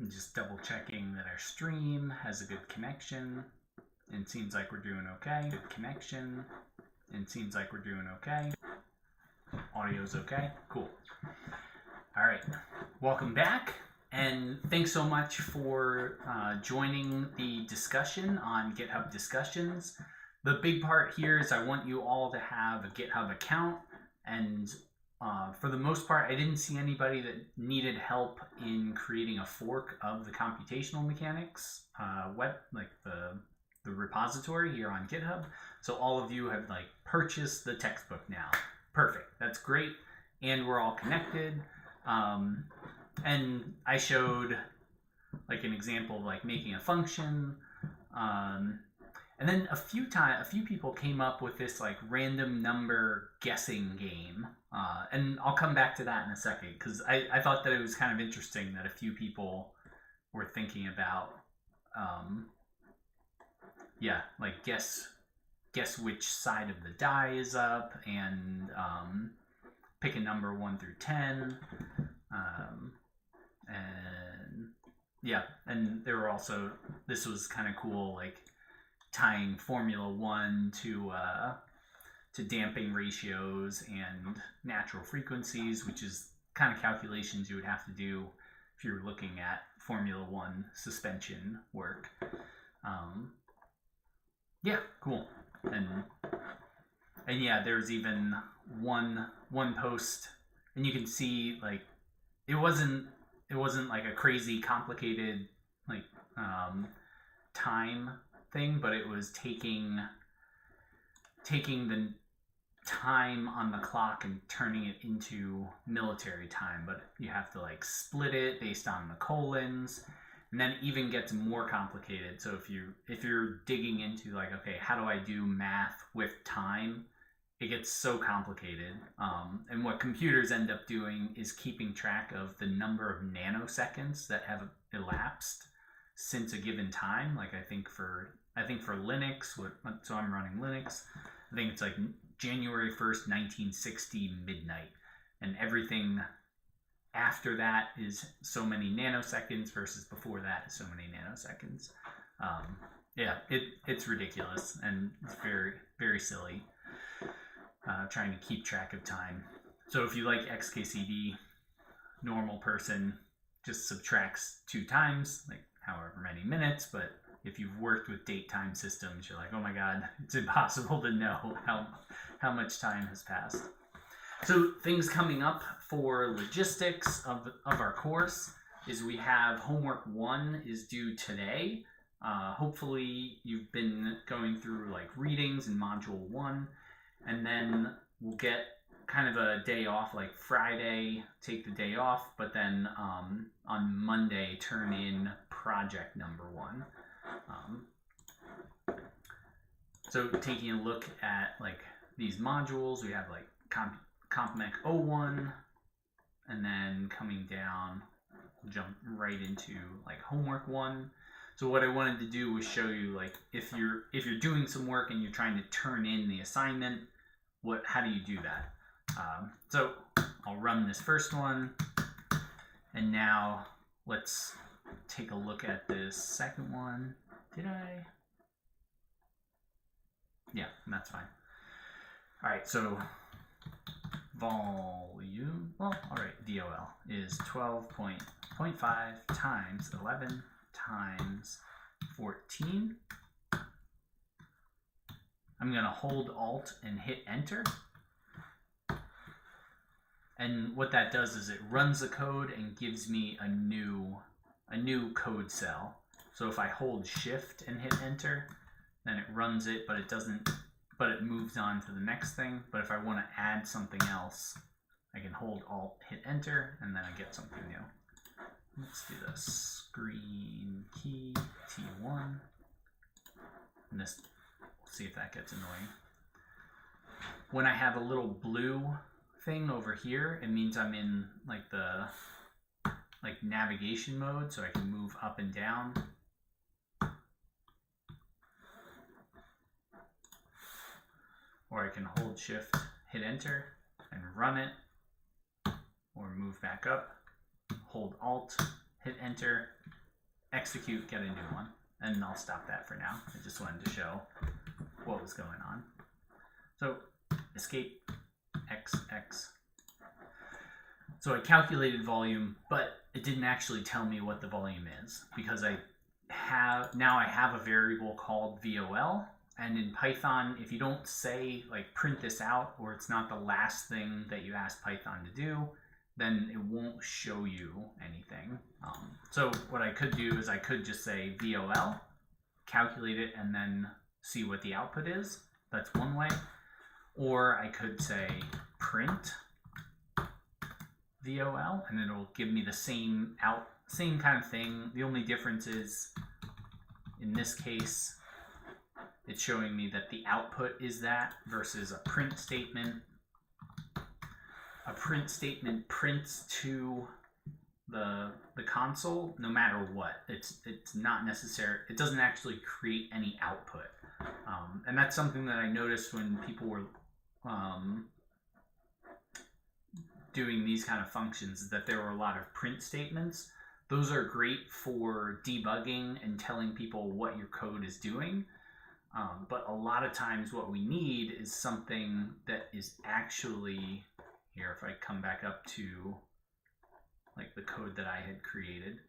I'm just double checking that our stream has a good connection, and seems like we're doing okay. Good connection, and seems like we're doing okay. Audio's okay. Cool. All right, welcome back, and thanks so much for joining the discussion on GitHub Discussions. The big part here is I want you all to have a GitHub account, and for the most part, I didn't see anybody that needed help in creating a fork of the computational mechanics the repository here on GitHub. So all of you have purchased the textbook now. Perfect. That's great, and we're all connected. And I showed an example of making a function. And then a few people came up with this random number guessing game, and I'll come back to that in a second because I thought that it was kind of interesting that a few people were thinking about, guess which side of the die is up, and pick a number 1 through 10, and there were also, this was kind of cool, tying Formula 1 to damping ratios and natural frequencies, which is kind of calculations you would have to do if you're looking at Formula 1 suspension work. Cool. And yeah, there's even one post, and you can see it wasn't a crazy complicated time thing, but it was taking the time on the clock and turning it into military time, but you have to split it based on the colons, and then it even gets more complicated. So if you're digging into okay, how do I do math with time, it gets so complicated. And what computers end up doing is keeping track of the number of nanoseconds that have elapsed since a given time. I think for Linux, so I'm running Linux, I think it's January 1st, 1960 midnight, and everything after that is so many nanoseconds versus before that is so many nanoseconds. It's ridiculous, and it's very, very silly trying to keep track of time. So if you like XKCD, normal person just subtracts 2 times, however many minutes, but if you've worked with date time systems, you're oh my god, it's impossible to know how much time has passed. So things coming up for logistics of our course is we have homework 1 is due today. Hopefully you've been going through readings in module 1, and then we'll get kind of a day off, Friday, take the day off, but then on Monday turn in project number 1. So taking a look at these modules, we have CompMech 01, and then coming down, jump right into homework 1. So what I wanted to do was show you if you're doing some work and you're trying to turn in the assignment, how do you do that? So I'll run this first one, and now let's take a look at this second one. Did I? Yeah, that's fine. All right, so volume, DOL is 12.5 times 11 times 14. I'm going to hold Alt and hit Enter. And what that does is it runs the code and gives me a new code cell. So if I hold Shift and hit Enter, then it runs it, but it moves on to the next thing. But if I want to add something else, I can hold Alt, hit Enter, and then I get something new. Let's do the screen key T1. And this, we'll see if that gets annoying. When I have a little blue thing over here, it means I'm in the navigation mode, so I can move up and down. Or I can hold Shift, hit Enter, and run it, or move back up, hold Alt, hit Enter, execute, get a new one. And I'll stop that for now. I just wanted to show what was going on. So escape XX. So I calculated volume, but it didn't actually tell me what the volume is because I have a variable called VOL. And in Python, if you don't say like print this out, or it's not the last thing that you ask Python to do, then it won't show you anything. So what I could do is I could just say VOL, calculate it, and then see what the output is. That's one way. Or I could say print VOL, and it'll give me the same kind of thing. The only difference is, in this case, it's showing me that the output is that versus a print statement. A print statement prints to the console no matter what. It's not necessary. It doesn't actually create any output. And that's something that I noticed when people were doing these kind of functions, is that there were a lot of print statements. Those are great for debugging and telling people what your code is doing. But a lot of times what we need is something that is actually, here, if I come back up to like the code that I had created,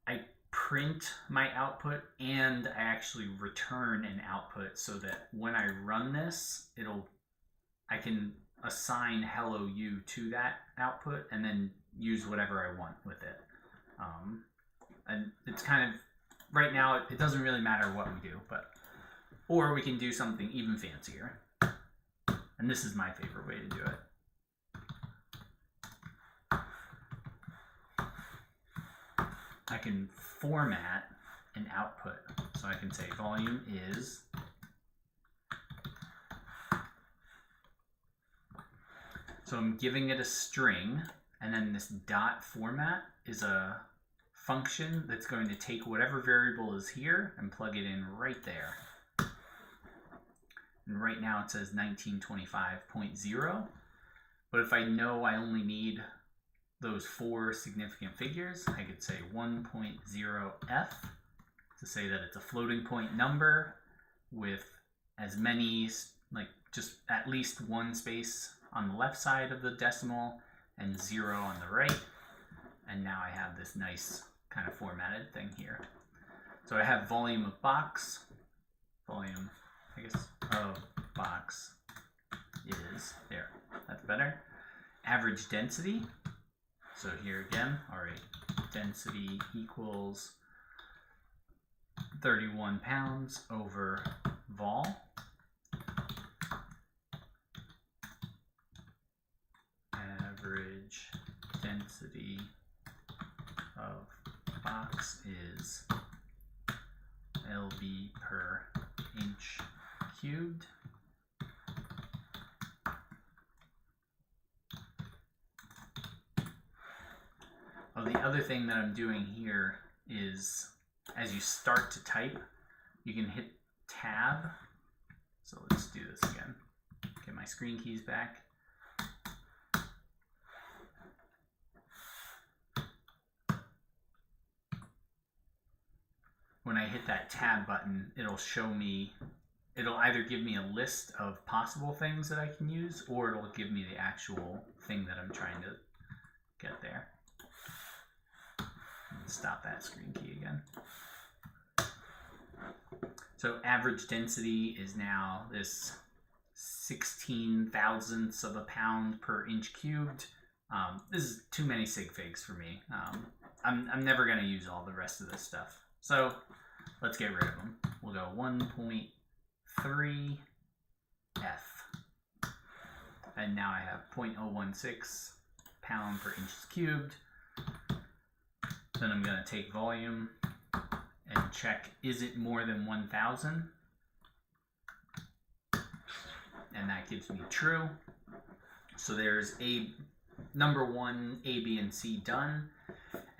I print my output and I actually return an output so that when I run this, I can assign hello you to that output and then use whatever I want with it. And it's kind of, right now, it doesn't really matter what we do, or we can do something even fancier. And this is my favorite way to do it. I can format an output. So I can say volume is so I'm giving it a string, and then this dot format is a function that's going to take whatever variable is here and plug it in right there. And right now it says 1925.0, but if I know I only need those 4 significant figures, I could say 1.0f to say that it's a floating point number with as many, like just at least 1 space on the left side of the decimal and 0 on the right. And now I have this nice kind of formatted thing here. So I have volume of box, volume, I guess, of box is, there, that's better. Average density, so here again, all right, density equals 31 pounds over vol. Average density of box is lb per inch cubed. Oh, the other thing that I'm doing here is, as you start to type, you can hit tab. So let's do this again. Get my screen keys back. When I hit that tab button, it'll show me, it'll either give me a list of possible things that I can use, or it'll give me the actual thing that I'm trying to get there. Stop that screen key again. So average density is now this 16 thousandths of a pound per inch cubed. This is too many sig figs for me. I'm never going to use all the rest of this stuff. So let's get rid of them. We'll go 1.3 F. And now I have 0.016 pound per inch cubed. Then I'm going to take volume and check, is it more than 1,000? And that gives me true. So there's number 1, A, B, and C done.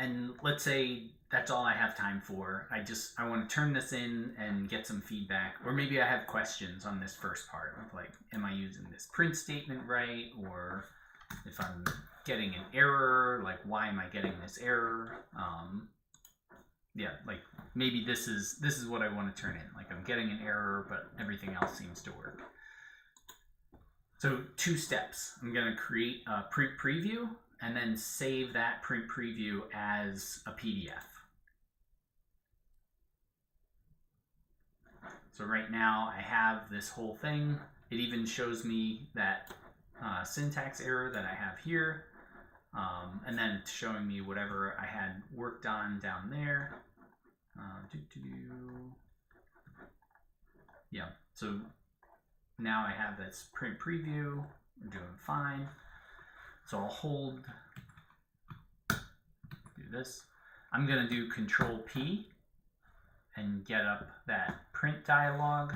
And let's say that's all I have time for. I want to turn this in and get some feedback. Or maybe I have questions on this first part of like, am I using this print statement right? Or if I'm getting an error, like why am I getting this error? yeah, like maybe this is what I want to turn in. Like I'm getting an error, but everything else seems to work. So 2 steps. I'm going to create a print preview and then save that print preview as a PDF. So right now I have this whole thing. It even shows me that syntax error that I have here. And then it's showing me whatever I had worked on down there. Yeah, so now I have this print preview. I'm doing fine. So I'll hold, do this. I'm going to do Control P and get up that print dialog.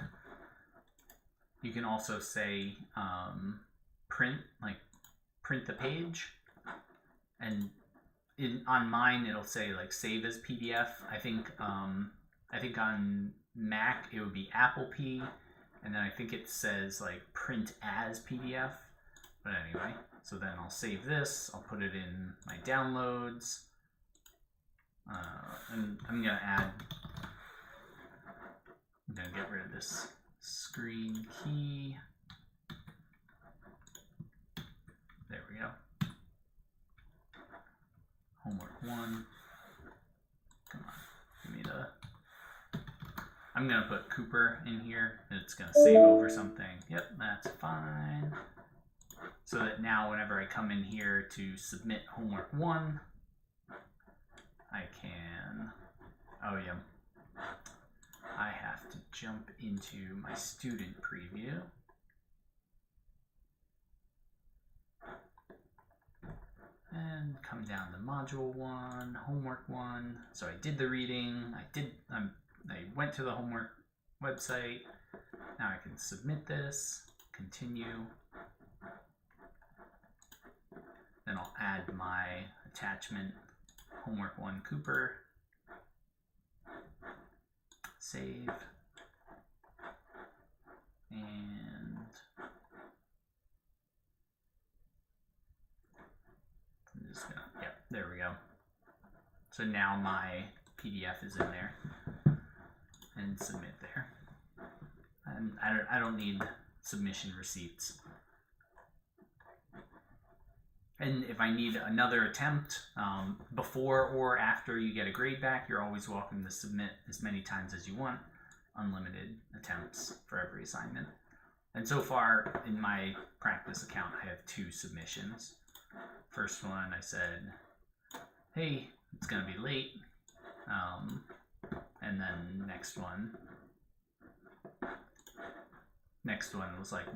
You can also say print, like print the page. And on mine it'll say like save as PDF. I think on Mac it would be Apple P, and then I think it says like print as PDF. But anyway, so then I'll save this. I'll put it in my downloads, and I'm gonna get rid of this screen key. There we go. Homework 1. Come on, give me the. I'm gonna put Cooper in here, and it's gonna save over something. Yep, that's fine. So that now whenever I come in here to submit homework 1, I can, oh yeah, I have to jump into my student preview. And come down to module 1, homework 1. So I did the reading, I went to the homework website. Now I can submit this, continue. Then I'll add my attachment, homework 1 Cooper. Save. And I'm just gonna, yep, there we go. So now my PDF is in there, and submit there. And I don't need submission receipts. And if I need another attempt before or after you get a grade back, you're always welcome to submit as many times as you want. Unlimited attempts for every assignment. And so far in my practice account, I have 2 submissions. First one, I said, hey, it's going to be late. And then next one was like,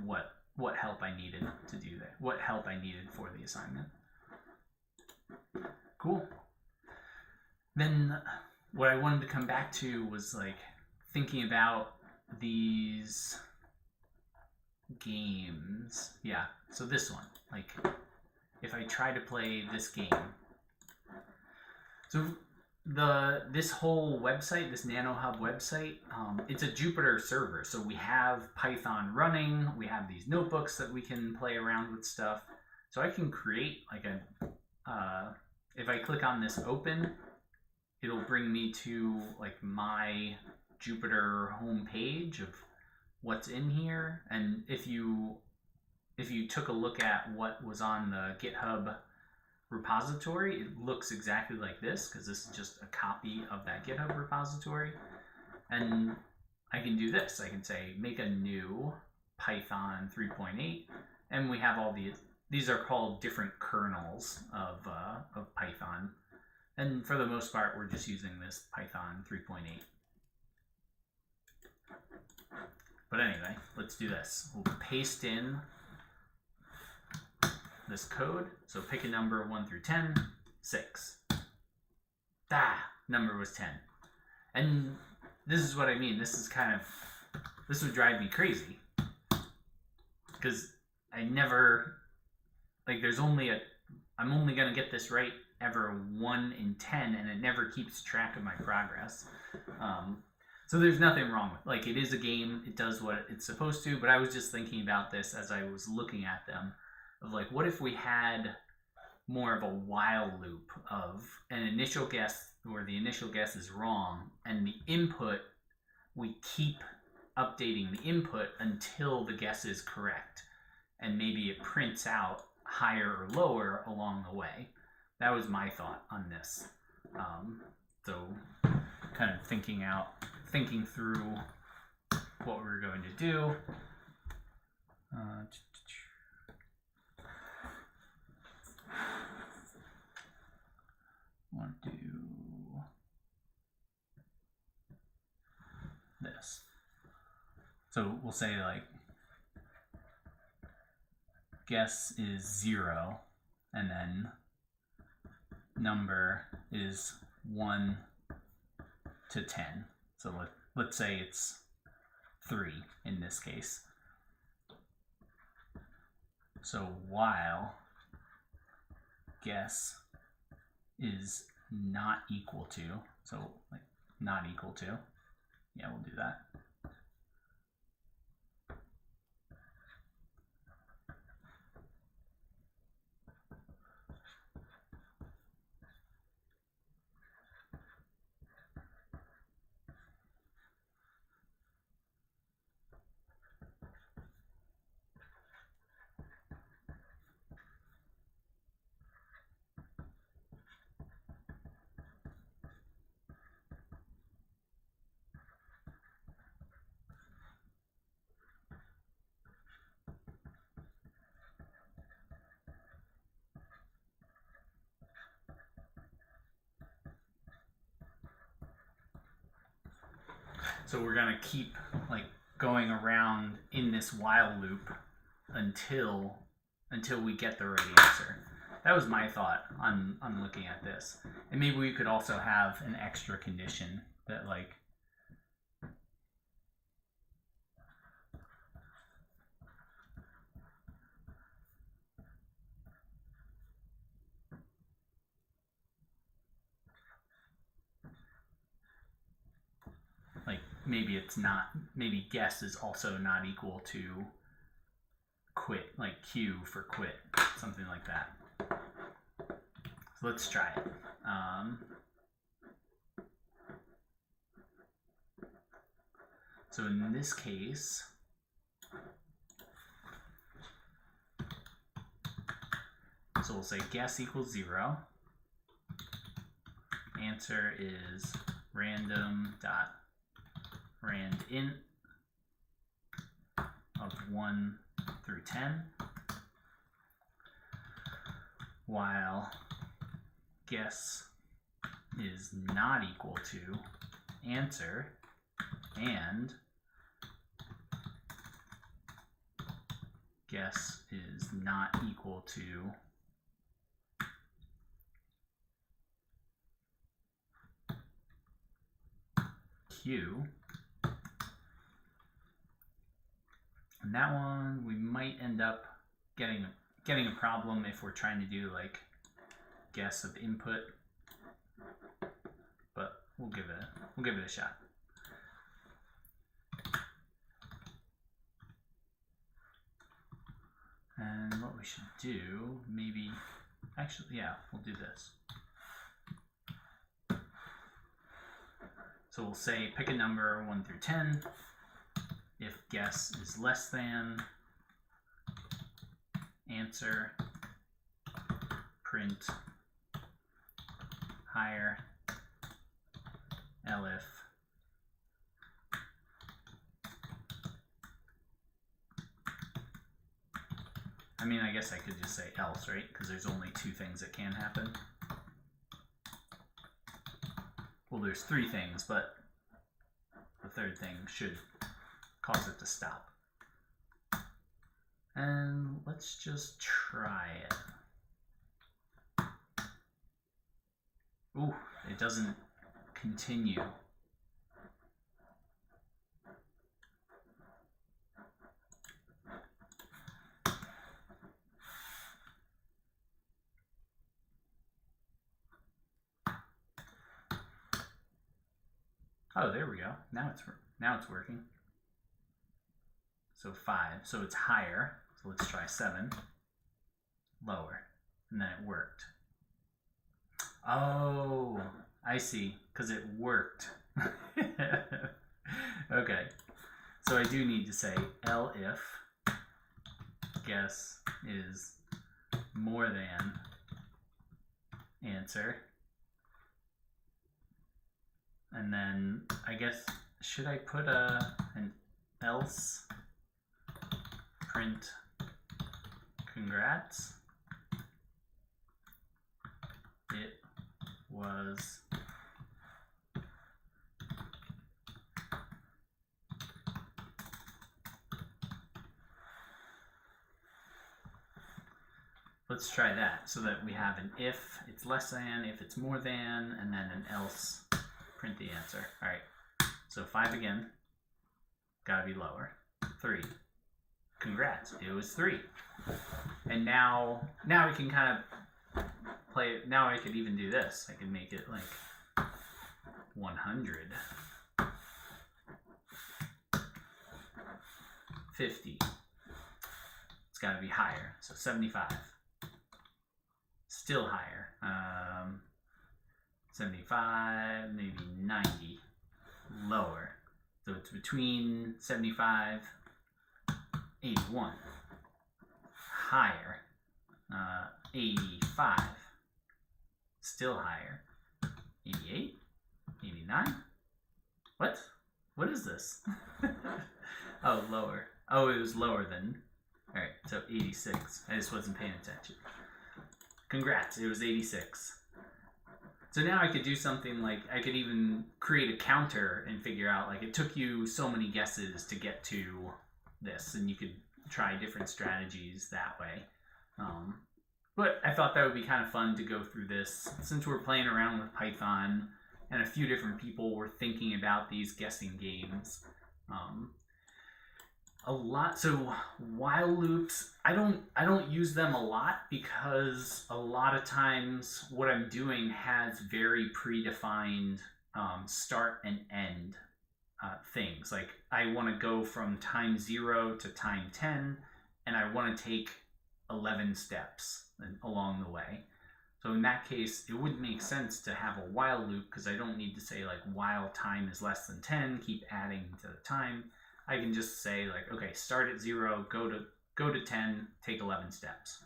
what help I needed to do that. What help I needed for the assignment. Cool. Then what I wanted to come back to was like thinking about these games. Yeah, so this one, like if I try to play this game. So this whole website, this NanoHub website, it's a Jupyter server. So we have Python running. We have these notebooks that we can play around with stuff. So I can create like if I click on this open, it'll bring me to like my Jupyter homepage of what's in here. And if you took a look at what was on the GitHub repository, it looks exactly like this, because this is just a copy of that GitHub repository. And I can do this. I can say make a new Python 3.8, and we have all these are called different kernels of Python. And for the most part, we're just using this Python 3.8. But anyway, let's do this. We'll paste in this code. So pick a number 1 through 10, 6. Number was 10. And this is what I mean. This would drive me crazy. Because I never, like I'm only going to get this right ever 1 in 10, and it never keeps track of my progress. So there's nothing wrong with it. Like, it is a game. It does what it's supposed to. But I was just thinking about this as I was looking at them. Of like, what if we had more of a while loop of an initial guess or the initial guess is wrong, and the input, we keep updating the input until the guess is correct, and maybe it prints out higher or lower along the way. That was my thought on this. So kind of thinking through what we're going to do. Want to do this. So we'll say like guess is 0, and then number is 1 to 10. So let's say it's 3 in this case. So while guess is not equal to, so like not equal to, yeah, we'll do that. So we're gonna keep like going around in this while loop until we get the right answer. That was my thought on looking at this. And maybe we could also have an extra condition that like maybe it's not, maybe guess is also not equal to quit, like Q for quit, something like that. So let's try it. So in this case, so we'll say guess equals 0. Answer is random dot randint of 1 through 10, while guess is not equal to answer, and guess is not equal to Q. And that one we might end up getting a problem if we're trying to do like guess of input, but we'll give it a shot. And what we should do, maybe, actually, yeah, we'll do this. So we'll say pick a number 1 through 10. If guess is less than answer, print higher, elif I mean, I guess I could just say else, right? Because there's only 2 things that can happen. Well, there's 3 things, but the 3rd thing should cause it to stop. And let's just try it. Ooh, it doesn't continue. Oh, there we go. Now it's working. So 5. So it's higher. So let's try 7. Lower. And then it worked. Oh, I see, because it worked. Okay, so I do need to say L if guess is more than answer. And then I guess, should I put an else print congrats? It was let's try that so that we have an if it's less than, if it's more than, and then an else, print the answer. All right, so 5 again, gotta be lower. 3, congrats, it was 3. And now we can kind of play it. Now I could even do this. I can make it like 100, 50. It's got to be higher. So 75. Still higher. 75, maybe 90. Lower. So it's between 75, 81. Higher. 85. Still higher. 88. 89. What? What is this? Oh, lower. Oh, it was lower than. Alright, so 86. I just wasn't paying attention. Congrats, it was 86. So now I could do something like, I could even create a counter and figure out, like, it took you so many guesses to get to this, and you could try different strategies that way. But I thought that would be kind of fun to go through this, since we're playing around with Python, and a few different people were thinking about these guessing games. A lot. So while loops, I don't use them a lot, because a lot of times what I'm doing has very predefined start and end things. Like, I want to go from time 0 to time 10, and I want to take 11 steps along the way. So in that case, it wouldn't make sense to have a while loop, because I don't need to say, like, while time is less than 10, keep adding to the time. I can just say, like, okay, start at 0, go to 10, take 11 steps.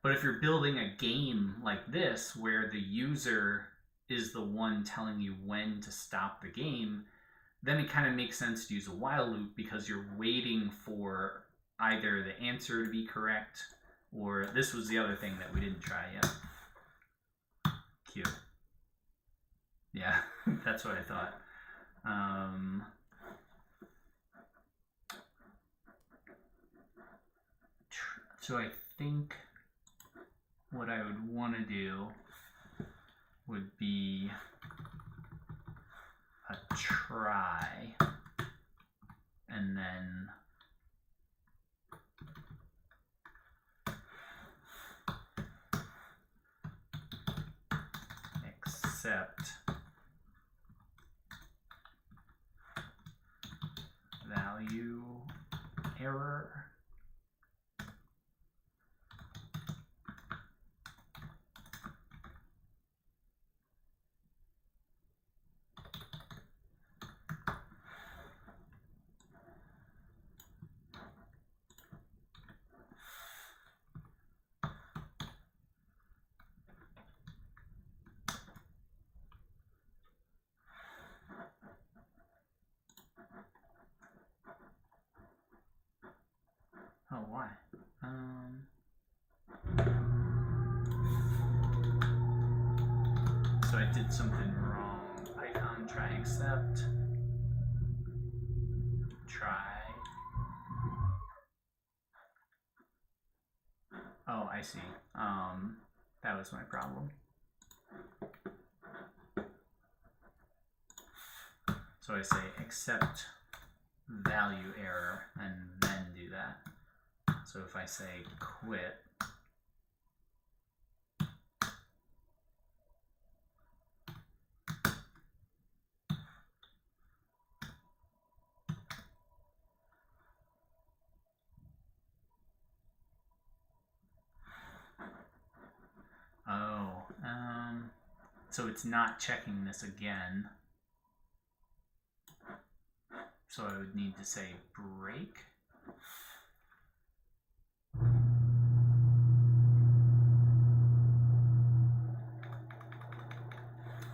But if you're building a game like this, where the user is the one telling you when to stop the game, then it kind of makes sense to use a while loop, because you're waiting for either the answer to be correct, or this was the other thing that we didn't try yet. Q. Yeah, that's what I thought. So I think what I would want to do would be a try, and then accept value error. Oh, why? So I did something wrong. Python try accept. Try. Oh, I see. That was my problem. So I say accept value error, and then do that. So if I say quit, So it's not checking this again. So I would need to say break.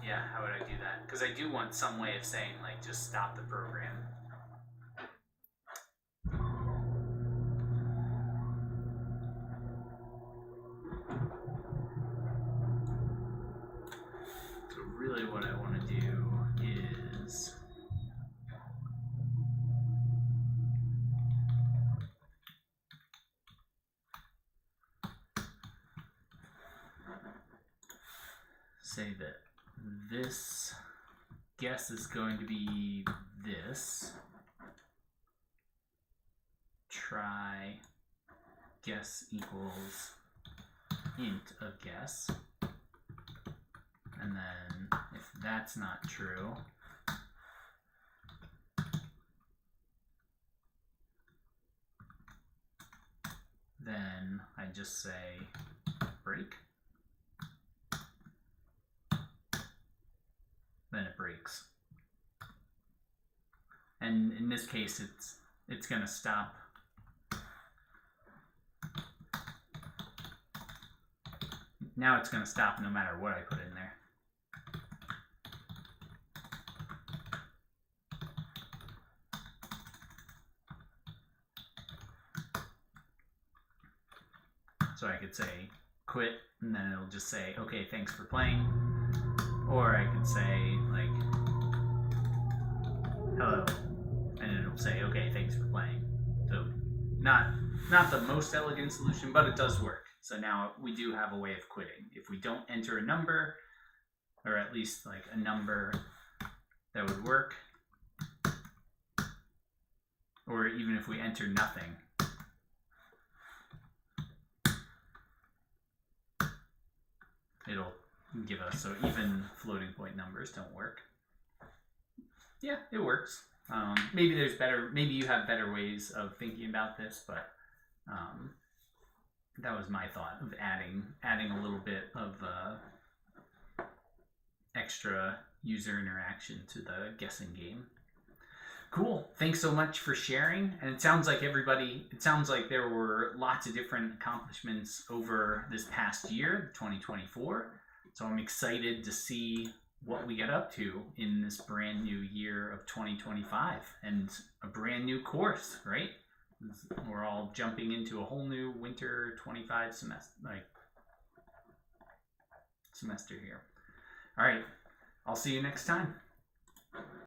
Yeah, how would I do that? Because I do want some way of saying, like, just stop the program. So really what I want to do is say that this guess is going to be this. Try guess equals int of guess. And then if that's not true, then I just say break. Then it breaks. And in this case, it's going to stop. Now it's going to stop no matter what I put in there. So I could say quit, and then it'll just say, okay, thanks for playing. Or I could say, like, hello, and it'll say, okay, thanks for playing. So not the most elegant solution, but it does work. So now we do have a way of quitting. If we don't enter a number, or at least like a number that would work, or even if we enter nothing, it'll give us, so even floating point numbers don't work. Yeah, it works. Maybe you have better ways of thinking about this, but that was my thought of adding a little bit of extra user interaction to the guessing game. Cool. Thanks so much for sharing. And it sounds like there were lots of different accomplishments over this past year, 2024. So I'm excited to see what we get up to in this brand new year of 2025 and a brand new course, right? We're all jumping into a whole new winter 25 semester here. All right. I'll see you next time.